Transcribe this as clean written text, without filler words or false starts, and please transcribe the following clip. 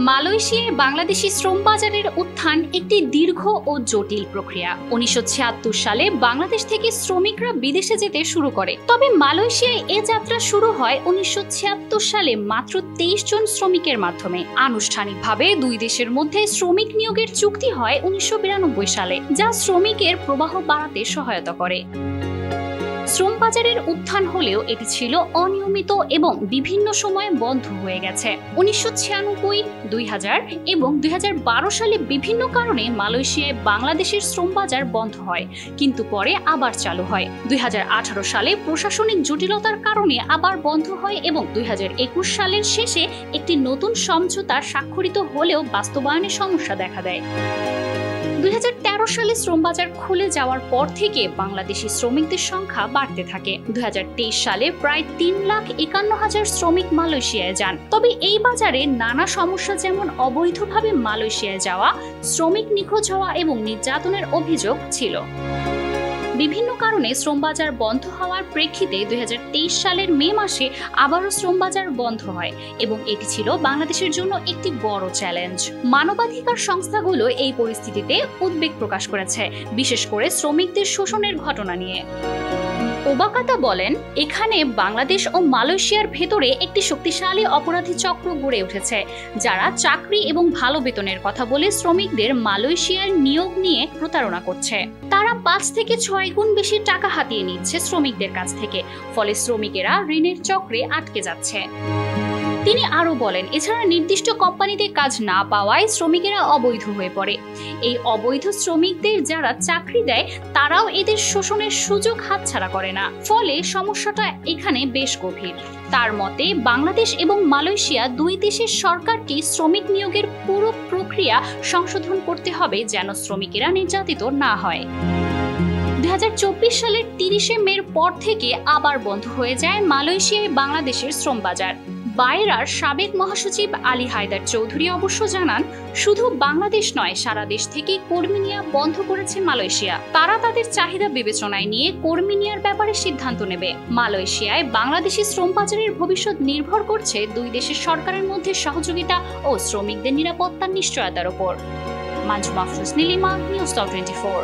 মালয়েশিয়ায় বাংলাদেশি শ্রম বাজারের উত্থান একটি দীর্ঘ ও জটিল প্রক্রিয়া। 1976 সালে বাংলাদেশ থেকে শ্রমিকরা বিদেশে যেতে শুরু করে। তবে মালয়েশিয়ায় এ যাত্রা শুরু হয় 1976 সালে মাত্র 23 জন শ্রমিকের মাধ্যমে। আনুষ্ঠানিকভাবে দুই দেশের মধ্যে শ্রমিক নিয়োগের চুক্তি হয় 1992 সালে, যা শ্রমিকের প্রবাহ বাড়াতে সহায়তা করে। শ্রম বাজারের উত্থান হলেও এটি ছিল অনিয়মিত এবং বিভিন্ন সময়ে বন্ধ হয়ে গেছে। 1996, 2000 এবং 2012 সালে বিভিন্ন কারণে মালয়েশিয়ায় বাংলাদেশের শ্রম বাজার বন্ধ হয়, কিন্তু পরে আবার চালু হয়। 2018 সালে প্রশাসনিক জটিলতার কারণে আবার বন্ধ হয় এবং 2021 সালের শেষে একটি নতুন সমঝোতা স্বাক্ষরিত হলেও বাস্তবায়নে সমস্যা দেখা দেয়। 2013 সালে শ্রমবাজার খুলে যাওয়ার পর থেকে বাংলাদেশি শ্রমিকদের সংখ্যা বাড়তে থাকে। 2023 সালে প্রায় 3,51,000 শ্রমিক মালয়েশিয়ায় যান। তবে এই বাজারে নানা সমস্যা, যেমন অবৈধভাবে মালয়েশিয়ায় যাওয়া, শ্রমিক নিখোঁজ হওয়া এবং নির্যাতনের অভিযোগ ছিল। বিভিন্ন কারণে শ্রমবাজার বন্ধ হওয়ার প্রেক্ষিতে 2023 সালের মে মাসে আবারও শ্রমবাজার বন্ধ হয় এবং এটি ছিল বাংলাদেশের জন্য একটি বড় চ্যালেঞ্জ। মানবাধিকার সংস্থাগুলো এই পরিস্থিতিতে উদ্বেগ প্রকাশ করেছে, বিশেষ করে শ্রমিকদের শোষণের ঘটনা নিয়ে। ওবাকাতা বলেন, এখানে বাংলাদেশ ও মালয়েশিয়ার ভেতরে একটি শক্তিশালী অপরাধী চক্র গড়ে উঠেছে, যারা চাকরি এবং ভালো বেতনের কথা বলে শ্রমিকদের মালয়েশিয়ার নিয়োগ নিয়ে প্রতারণা করছে। তারা 5 থেকে 6 গুণ বেশি টাকা হাতিয়ে নিচ্ছে শ্রমিকদের কাছ থেকে, ফলে শ্রমিকেরা ঋণের চক্রে আটকে যাচ্ছে। তিনি আরো বলেন, এছাড়া নির্দিষ্ট কোম্পানিতে কাজ না পাওয়ায় শ্রমিকেরা অবৈধ হয়ে পড়ে। এই অবৈধ শ্রমিকদের যারা চাকরি দেয় তারাও এদের শোষণের সুযোগ হাতছাড়া করে না, ফলে সমস্যাটা এখানে বেশ গভীর। তার মতে, বাংলাদেশ এবং মালয়েশিয়া দুই দেশের সরকারকে শ্রমিক নিয়োগের পুরো প্রক্রিয়া সংশোধন করতে হবে, যেন শ্রমিকেরা নির্যাতিত না হয়। 2024 সালের 30 মের পর থেকে আবার বন্ধ হয়ে যায় মালয়েশিয়ায় বাংলাদেশের শ্রম বাজার। বায়রার সাবেক মহাসচিব আলী হায়দার চৌধুরী অবশ্য জানান, শুধু বাংলাদেশ নয়, সারা দেশ থেকে কর্মী নেওয়া বন্ধ করেছে মালয়েশিয়া। তারা তাদের চাহিদা বিবেচনায় নিয়ে কর্মী নেওয়ার ব্যাপারে সিদ্ধান্ত নেবে। মালয়েশিয়ায় বাংলাদেশি শ্রম বাজারের ভবিষ্যৎ নির্ভর করছে দুই দেশের সরকারের মধ্যে সহযোগিতা ও শ্রমিকদের নিরাপত্তার নিশ্চয়তার উপর। মাজমা আফরোজ নীলিমা, নিউজ 24।